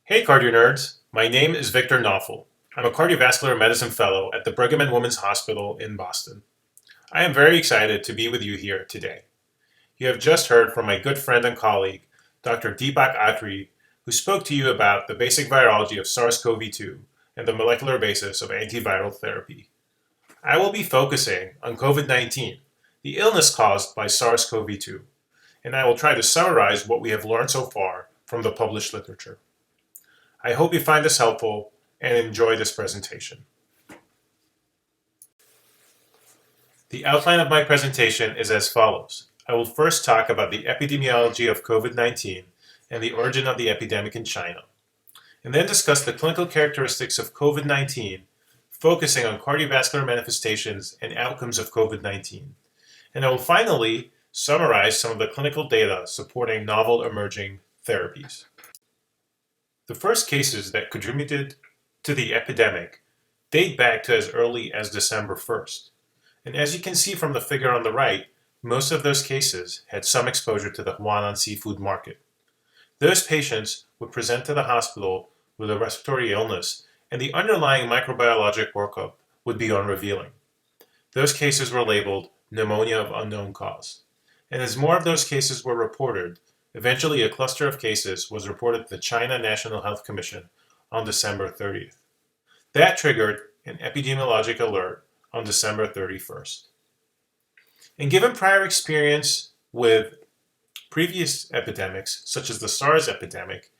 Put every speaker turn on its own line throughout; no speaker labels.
Hey CardioNerds, my name is Victor Nauffal. I'm a cardiovascular medicine fellow at the Brigham and Women's Hospital in Boston. I am very excited to be with you here today. You have just heard from my good friend and colleague, Dr. Deepak Atri, who spoke to you about the basic virology of SARS-CoV-2 and the molecular basis of antiviral therapy. I will be focusing on COVID-19, the illness caused by SARS-CoV-2, and I will try to summarize what we have learned so far from the published literature. I hope you find this helpful and enjoy this presentation. The outline of my presentation is as follows. I will first talk about the epidemiology of COVID-19 and the origin of the epidemic in China, and then discuss the clinical characteristics of COVID-19, focusing on cardiovascular manifestations and outcomes of COVID-19. And I will finally summarize some of the clinical data supporting novel emerging therapies. The first cases that contributed to the epidemic date back to as early as December 1st. And as you can see from the figure on the right, most of those cases had some exposure to the Huanan seafood market. Those patients would present to the hospital with a respiratory illness, and the underlying microbiologic workup would be unrevealing. Those cases were labeled pneumonia of unknown cause. And as more of those cases were reported, eventually a cluster of cases was reported to the China National Health Commission on December 30th. That triggered an epidemiologic alert on December 31st. And given prior experience with previous epidemics, such as the SARS epidemic,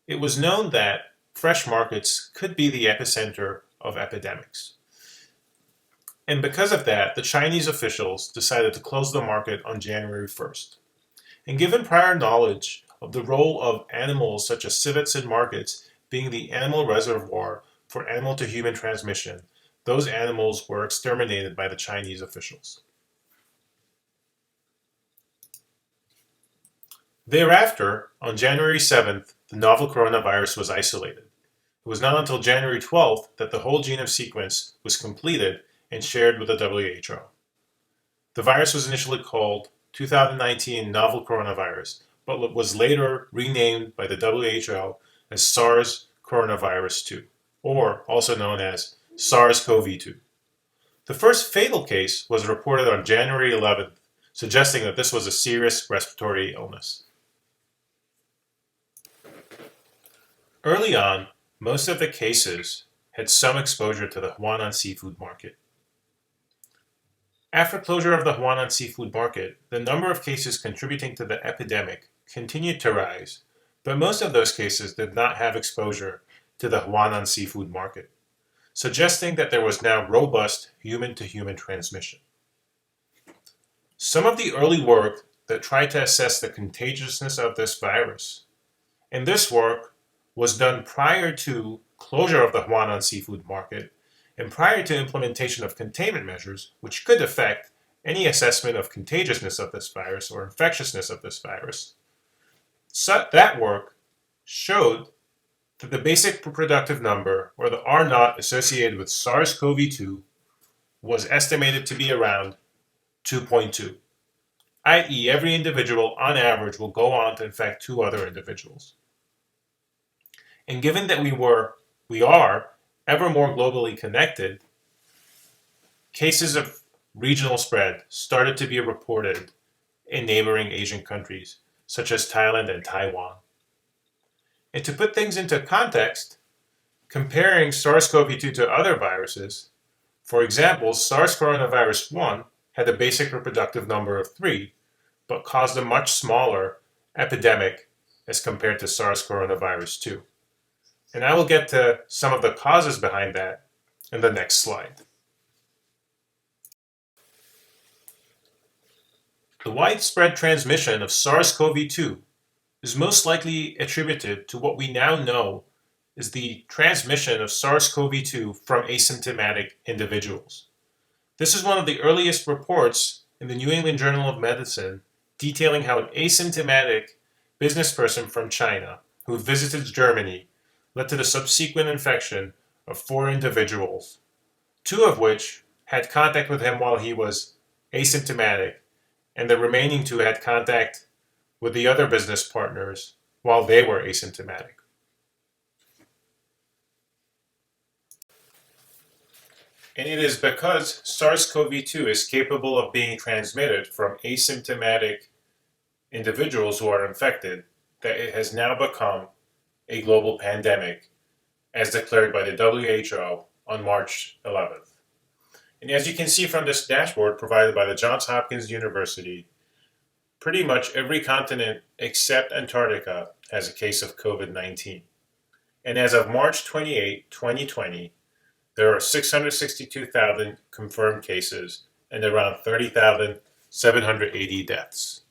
it was known that fresh markets could be the epicenter of epidemics. And because of that, the Chinese officials decided to close the market on January 1st. And given prior knowledge of the role of animals such as civets in markets being the animal reservoir for animal-to-human transmission, those animals were exterminated by the Chinese officials. Thereafter, on January 7th, the novel coronavirus was isolated. It was not until January 12th that the whole genome sequence was completed and shared with the WHO. The virus was initially called 2019 novel coronavirus, but was later renamed by the WHO as SARS coronavirus 2, or also known as SARS-CoV-2. The first fatal case was reported on January 11th, suggesting that this was a serious respiratory illness. Early on, most of the cases had some exposure to the Huanan seafood market. After closure of the Huanan seafood market, the number of cases contributing to the epidemic continued to rise, but most of those cases did not have exposure to the Huanan seafood market, suggesting that there was now robust human-to-human transmission. Some of the early work that tried to assess the contagiousness of this virus, and this work was done prior to closure of the Huanan seafood market and prior to implementation of containment measures, which could affect any assessment of contagiousness of this virus or infectiousness of this virus. So that work showed that the basic reproductive number, or the R0 associated with SARS-CoV-2, was estimated to be around 2.2, i.e. every individual on average will go on to infect two other individuals. And given that we are ever more globally connected, cases of regional spread started to be reported in neighboring Asian countries, such as Thailand and Taiwan. And to put things into context, comparing SARS-CoV-2 to other viruses, for example, SARS coronavirus 1 had a basic reproductive number of 3, but caused a much smaller epidemic as compared to SARS coronavirus 2. And I will get to some of the causes behind that in the next slide. The widespread transmission of SARS-CoV-2 is most likely attributed to what we now know is the transmission of SARS-CoV-2 from asymptomatic individuals. This is one of the earliest reports in the New England Journal of Medicine detailing how an asymptomatic business person from China who visited Germany led to the subsequent infection of 4 individuals, 2 of which had contact with him while he was asymptomatic, and the remaining 2 had contact with the other business partners while they were asymptomatic. And it is because SARS-CoV-2 is capable of being transmitted from asymptomatic individuals who are infected that it has now become a global pandemic, as declared by the WHO on March 11th. And as you can see from this dashboard provided by the Johns Hopkins University, pretty much every continent except Antarctica has a case of COVID-19. And as of March 28, 2020, there are 662,000 confirmed cases and around 30,780 deaths.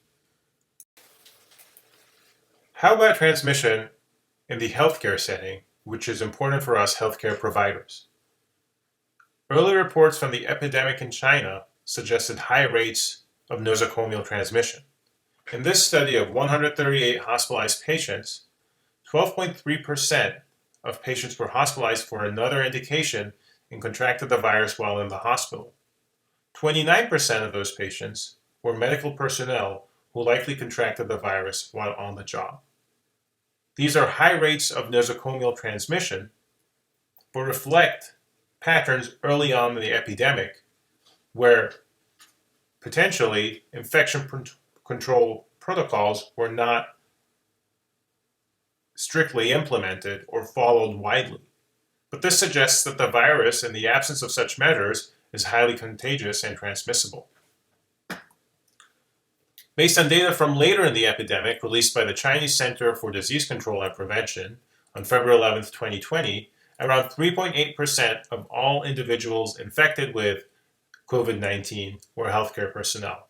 How about transmission in the healthcare setting, which is important for us healthcare providers? Early reports from the epidemic in China suggested high rates of nosocomial transmission. In this study of 138 hospitalized patients, 12.3% of patients were hospitalized for another indication and contracted the virus while in the hospital. 29% of those patients were medical personnel who likely contracted the virus while on the job. These are high rates of nosocomial transmission, but reflect patterns early on in the epidemic where potentially infection control protocols were not strictly implemented or followed widely. But this suggests that the virus, in the absence of such measures, is highly contagious and transmissible. Based on data from later in the epidemic released by the Chinese Center for Disease Control and Prevention on February 11, 2020, around 3.8% of all individuals infected with COVID-19 were healthcare personnel.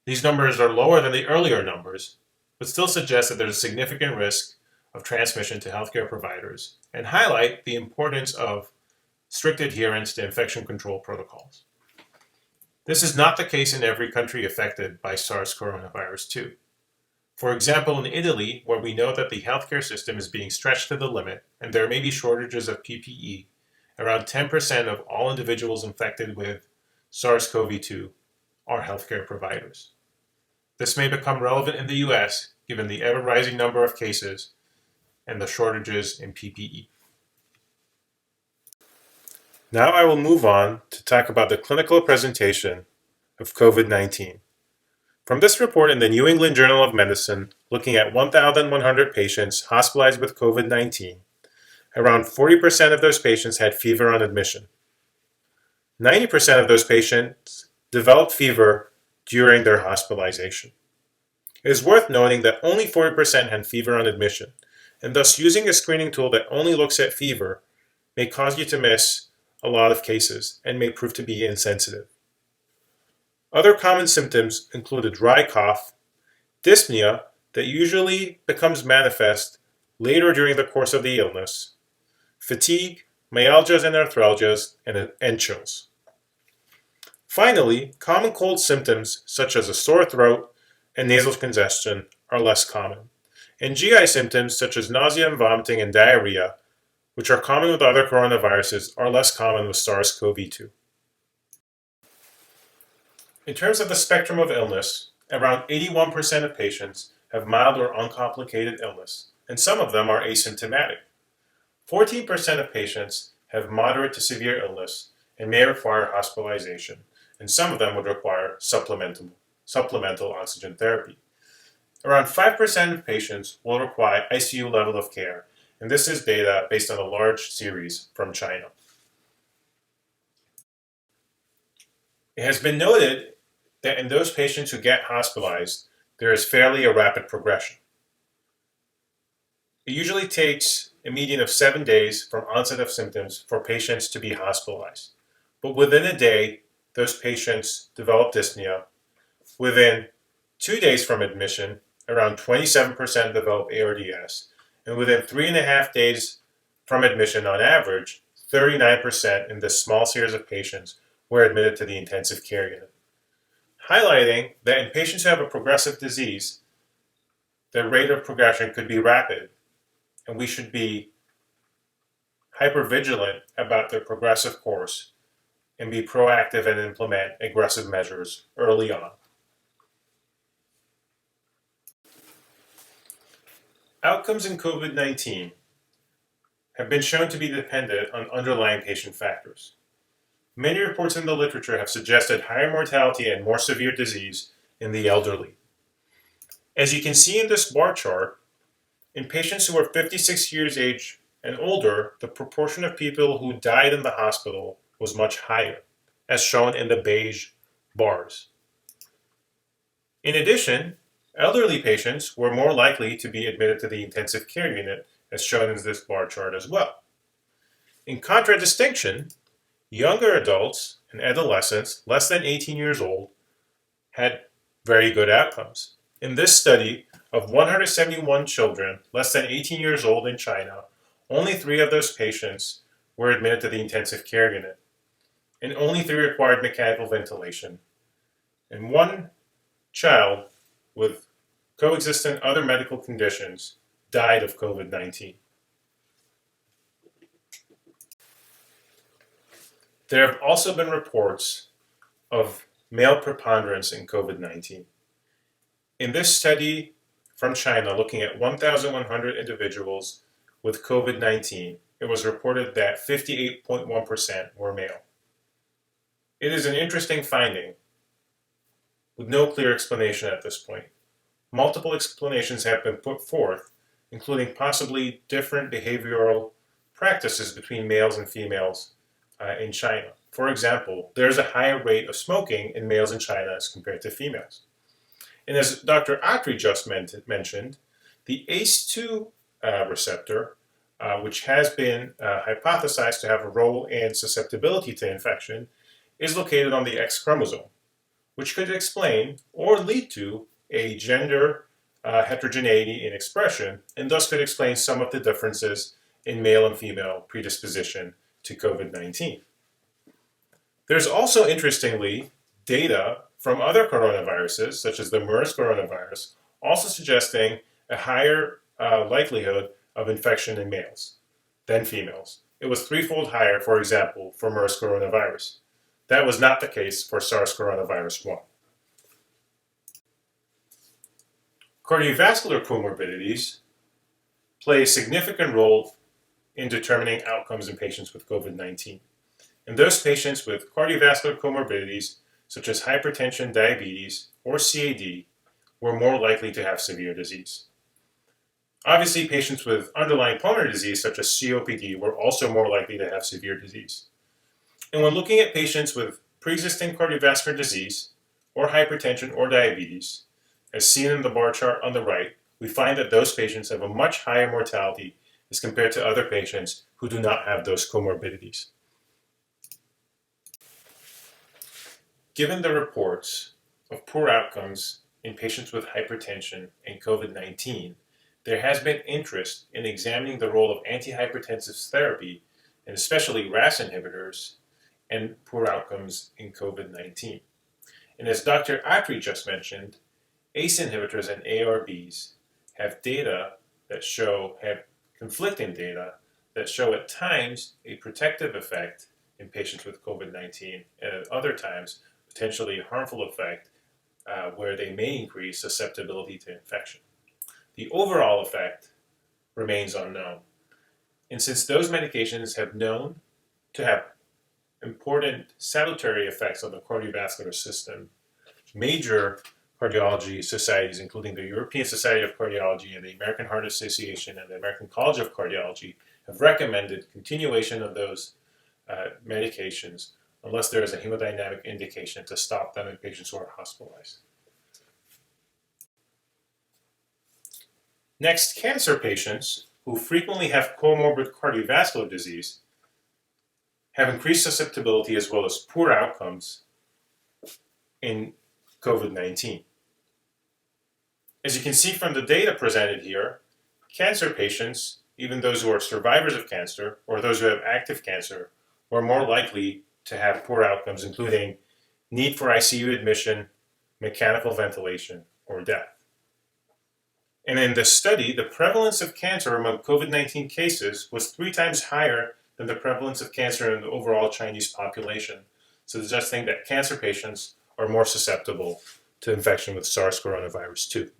These numbers are lower than the earlier numbers, but still suggest that there's a significant risk of transmission to healthcare providers and highlight the importance of strict adherence to infection control protocols. This is not the case in every country affected by SARS coronavirus 2. For example, in Italy, where we know that the healthcare system is being stretched to the limit and there may be shortages of PPE, around 10% of all individuals infected with SARS-CoV-2 are healthcare providers. This may become relevant in the US given the ever-rising number of cases and the shortages in PPE. Now I will move on to talk about the clinical presentation of COVID-19. From this report in the New England Journal of Medicine, looking at 1,100 patients hospitalized with COVID-19, around 40% of those patients had fever on admission. 90% of those patients developed fever during their hospitalization. It is worth noting that only 40% had fever on admission, and thus using a screening tool that only looks at fever may cause you to miss a lot of cases and may prove to be insensitive. Other common symptoms include a dry cough, dyspnea that usually becomes manifest later during the course of the illness, fatigue, myalgias and arthralgias, and chills. Finally, common cold symptoms such as a sore throat and nasal congestion are less common, and GI symptoms such as nausea and vomiting and diarrhea, which are common with other coronaviruses, are less common with SARS-CoV-2. In terms of the spectrum of illness, around 81% of patients have mild or uncomplicated illness, and some of them are asymptomatic. 14% of patients have moderate to severe illness and may require hospitalization, and some of them would require supplemental oxygen therapy. Around 5% of patients will require ICU level of care, and this is data based on a large series from China. It has been noted that in those patients who get hospitalized, there is fairly a rapid progression. It usually takes a median of 7 days from onset of symptoms for patients to be hospitalized. But within a day, those patients develop dyspnea. Within 2 days from admission, around 27% develop ARDS. And within 3.5 days from admission on average, 39% in this small series of patients were admitted to the intensive care unit. Highlighting that in patients who have a progressive disease, the rate of progression could be rapid, and we should be hypervigilant about their progressive course and be proactive and implement aggressive measures early on. Outcomes in COVID-19 have been shown to be dependent on underlying patient factors. many reports in the literature have suggested higher mortality and more severe disease in the elderly. As you can see in this bar chart, in patients who are 56 years age and older, the proportion of people who died in the hospital was much higher, as shown in the beige bars. In addition, elderly patients were more likely to be admitted to the intensive care unit, as shown in this bar chart as well. In contradistinction, younger adults and adolescents less than 18 years old had very good outcomes. In this study of 171 children less than 18 years old in China, only 3 of those patients were admitted to the intensive care unit, and only 3 required mechanical ventilation. And 1 child with coexistent other medical conditions died of COVID-19. There have also been reports of male preponderance in COVID-19. In this study from China, looking at 1,100 individuals with COVID-19, it was reported that 58.1% were male. It is an interesting finding with no clear explanation at this point. Multiple explanations have been put forth, including possibly different behavioral practices between males and females in China. For example, there's a higher rate of smoking in males in China as compared to females. And as Dr. Atri just mentioned, the ACE2 receptor, which has been hypothesized to have a role in susceptibility to infection, is located on the X chromosome, which could explain or lead to a gender heterogeneity in expression, and thus could explain some of the differences in male and female predisposition to COVID-19. There's also, interestingly, data from other coronaviruses, such as the MERS coronavirus, also suggesting a higher likelihood of infection in males than females. It was 3-fold higher, for example, for MERS coronavirus. That was not the case for SARS coronavirus 1. Cardiovascular comorbidities play a significant role in determining outcomes in patients with COVID-19. And those patients with cardiovascular comorbidities, such as hypertension, diabetes, or CAD, were more likely to have severe disease. Obviously, patients with underlying pulmonary disease, such as COPD, were also more likely to have severe disease. And when looking at patients with pre-existing cardiovascular disease, or hypertension, or diabetes, as seen in the bar chart on the right, we find that those patients have a much higher mortality as compared to other patients who do not have those comorbidities. Given the reports of poor outcomes in patients with hypertension and COVID-19, there has been interest in examining the role of antihypertensive therapy, and especially RAS inhibitors, and poor outcomes in COVID-19. And as Dr. Atri just mentioned, ACE inhibitors and ARBs have conflicting data that show at times a protective effect in patients with COVID-19, and at other times potentially a harmful effect where they may increase susceptibility to infection. The overall effect remains unknown. And since those medications have known to have important salutary effects on the cardiovascular system, major cardiology societies, including the European Society of Cardiology and the American Heart Association and the American College of Cardiology, have recommended continuation of those medications unless there is a hemodynamic indication to stop them in patients who are hospitalized. Next, cancer patients who frequently have comorbid cardiovascular disease have increased susceptibility as well as poor outcomes in COVID-19. As you can see from the data presented here, cancer patients, even those who are survivors of cancer or those who have active cancer, are more likely to have poor outcomes, including need for ICU admission, mechanical ventilation, or death. And in this study, the prevalence of cancer among COVID-19 cases was 3 times higher than the prevalence of cancer in the overall Chinese population, suggesting that cancer patients are more susceptible to infection with SARS coronavirus 2.